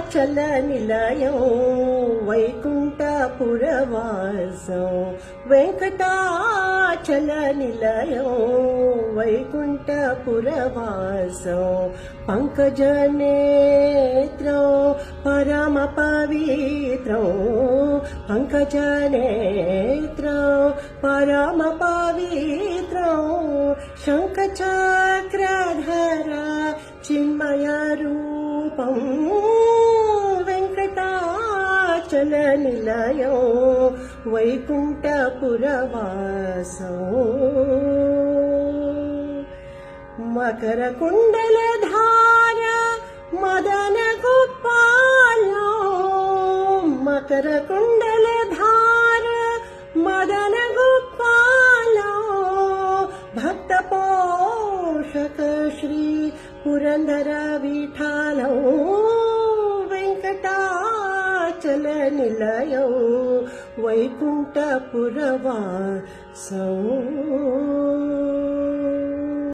వెంకటాచలనిలయం వైకుంఠపురవాసం వెంకటాచలనిలయం వైకుంఠపురవాసం పంకజనేత్రం పరమ పవిత్రం పంకజనేత్రం పరమ పవిత్రం శంఖచక్రధర చిన్మయ రూపం వెంకటాచలనిలయం వైకుంఠపురవాసం మకర కుండలధార మదన గోపాలం మకర కుండలధార మదన గోపాలం భక్త పోషక శ్రీ పురందర విఠాలం వెంకటాచలనిలయం వైకుంఠపురవాసం